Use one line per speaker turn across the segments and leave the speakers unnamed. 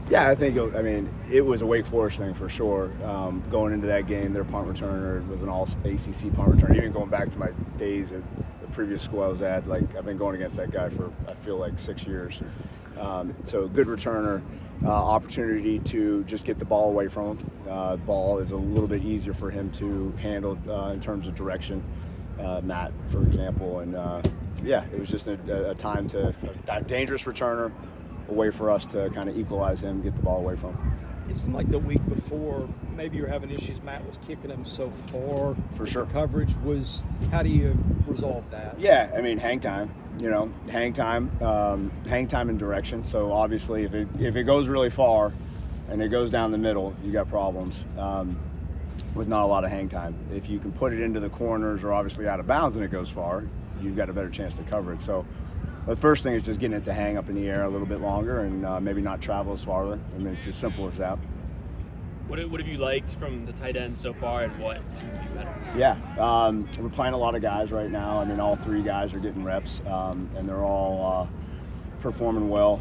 Yeah, I think it was a Wake Forest thing for sure. Going into that game, their punt returner was an all-ACC punt returner. Even going back to my days at the previous school I was at, like I've been going against that guy for I feel like 6 years. So good returner, opportunity to just get the ball away from him. Ball is a little bit easier for him to handle in terms of direction. Matt, for example, and it was just a time to a dangerous returner. A way for us to kind of equalize him, get the ball away from him.
It seemed like the week before, maybe you were having issues. Matt was kicking him so far.
For sure.
The coverage was, how do you resolve that?
Yeah, hang time. Hang time and direction. So obviously, if it goes really far, and it goes down the middle, you got problems with not a lot of hang time. If you can put it into the corners or obviously out of bounds and it goes far, you've got a better chance to cover it. So. The first thing is just getting it to hang up in the air a little bit longer and maybe not travel as farther. It's as simple as that.
What have you liked from the tight ends so far, and what can you do better?
Yeah, we're playing a lot of guys right now. All 3 guys are getting reps, and they're all performing well.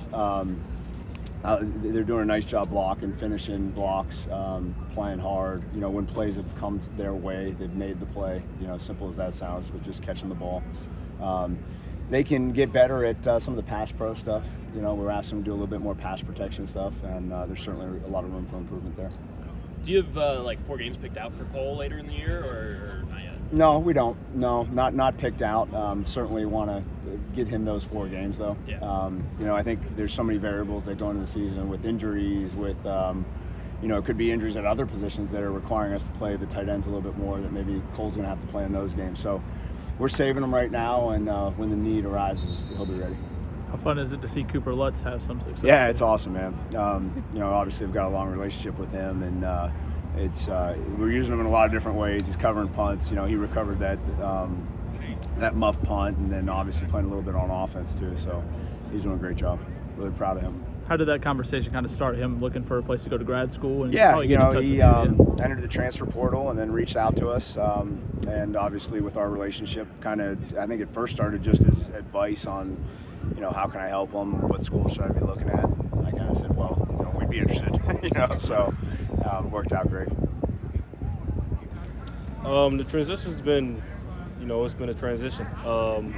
They're doing a nice job blocking, finishing blocks, playing hard. When plays have come their way, they've made the play. As simple as that sounds, with just catching the ball. They can get better at some of the pass pro stuff. We're asking them to do a little bit more pass protection stuff, and there's certainly a lot of room for improvement there.
Do you have 4 games picked out for Cole later in the year, or not yet?
No, we don't. No, not picked out. Certainly want to get him those 4 games, though.
Yeah.
I think there's so many variables that go into the season with injuries, with it could be injuries at other positions that are requiring us to play the tight ends a little bit more, that maybe Cole's going to have to play in those games. So we're saving him right now, and when the need arises, he'll be ready.
How fun is it to see Cooper Lutz have some success?
Yeah, it's awesome, man. Obviously we've got a long relationship with him, and we're using him in a lot of different ways. He's covering punts. He recovered that muff punt, and then obviously playing a little bit on offense too. So he's doing a great job. Really proud of him.
How did that conversation kind of start? Him looking for a place to go to grad school? And
he entered the transfer portal and then reached out to us. And obviously with our relationship, I think it first started just as advice on, how can I help him? What school should I be looking at? And I kind of said, well, we'd be interested, so it worked out great.
The transition's been, it's been a transition.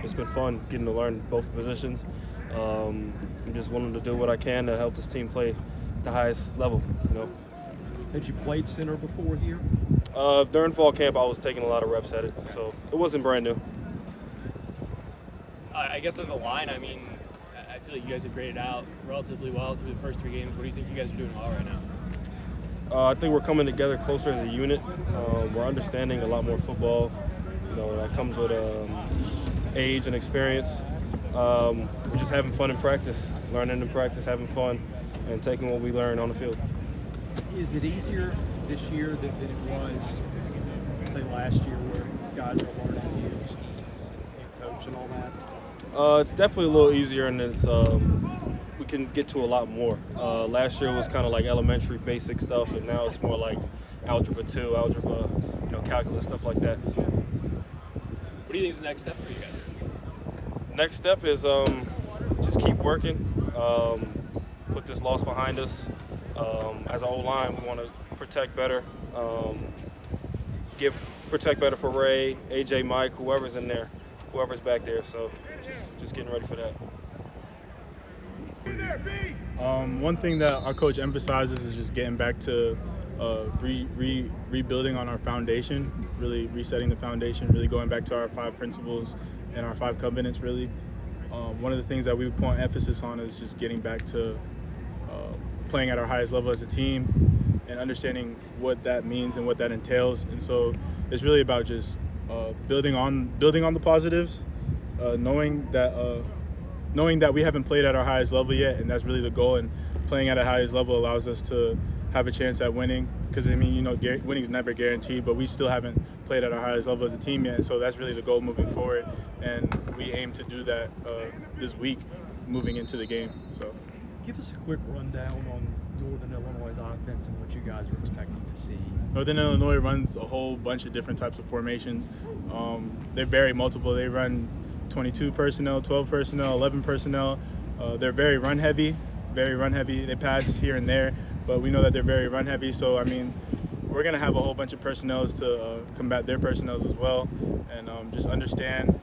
It's been fun getting to learn both positions. I'm just willing to do what I can to help this team play at the highest level,
Had you played center before here?
During fall camp, I was taking a lot of reps at it, so it wasn't brand new.
I guess as a line, I feel like you guys have graded out relatively well through the first 3 games. What do you think you guys are doing well right now?
I think we're coming together closer as a unit. We're understanding a lot more football. That comes with age and experience. We're just having fun in practice, learning in practice, having fun, and taking what we learn on the field.
Is it easier this year than it was, say, last year, where guys are learning you, and coach and all that?
It's definitely a little easier, and it's we can get to a lot more. Last year was kind of like elementary basic stuff, and now it's more like algebra 2, algebra, calculus, stuff like that.
What do you think is the next step for you guys?
Next step is just keep working, put this loss behind us. As an O-line, we want to protect better, protect better for Ray, AJ, Mike, whoever's in there, whoever's back there. So just getting ready for that.
One thing that our coach emphasizes is just getting back to rebuilding on our foundation, really resetting the foundation, really going back to our 5 principles and our 5 covenants, really. One of the things that we put emphasis on is just getting back to playing at our highest level as a team and understanding what that means and what that entails. And so it's really about just building on the positives, knowing that we haven't played at our highest level yet, and that's really the goal. And playing at a highest level allows us to have a chance at winning, because winning is never guaranteed, but we still haven't played at our highest level as a team yet, and so that's really the goal moving forward, and we aim to do that this week moving into the game. So
give us a quick rundown on Northern Illinois' offense and what you guys are expecting to see.
Northern Illinois runs a whole bunch of different types of formations. They're very multiple. They run 22 personnel, 12 personnel, 11 personnel. They're very run heavy. very run heavy. They pass here and there, but we know that they're very run heavy. So I mean, we're gonna have a whole bunch of personnels to combat their personnels as well, and just understand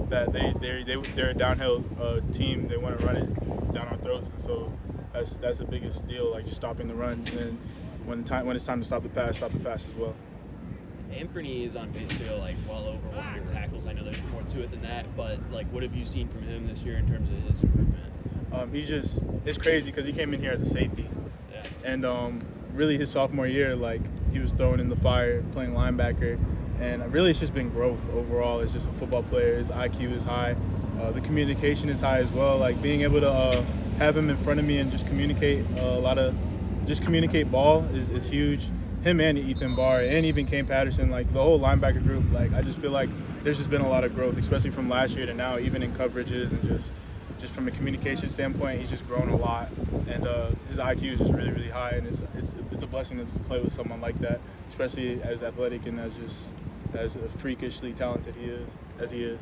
that they're a downhill team. They want to run it down our throats, and so that's the biggest deal. Like just stopping the run, and then when it's time to stop the pass as well.
Anthony is on pace to go like well over 100 tackles. I know there's more to it than that, but like, what have you seen from him this year in terms of his improvement?
It's crazy because he came in here as a safety, and really his sophomore year, like he was thrown in the fire playing linebacker, and really it's just been growth overall. It's just a football player. His IQ is high, the communication is high as well. Like being able to have him in front of me and just communicate communicate ball is huge. Him and Ethan Barr and even Kane Patterson, like the whole linebacker group, like I just feel like there's just been a lot of growth, especially from last year to now, even in coverages and just from a communication standpoint, he's just grown a lot, and his IQ is just really, really high, and it's a blessing to play with someone like that, especially as athletic and as freakishly talented he is.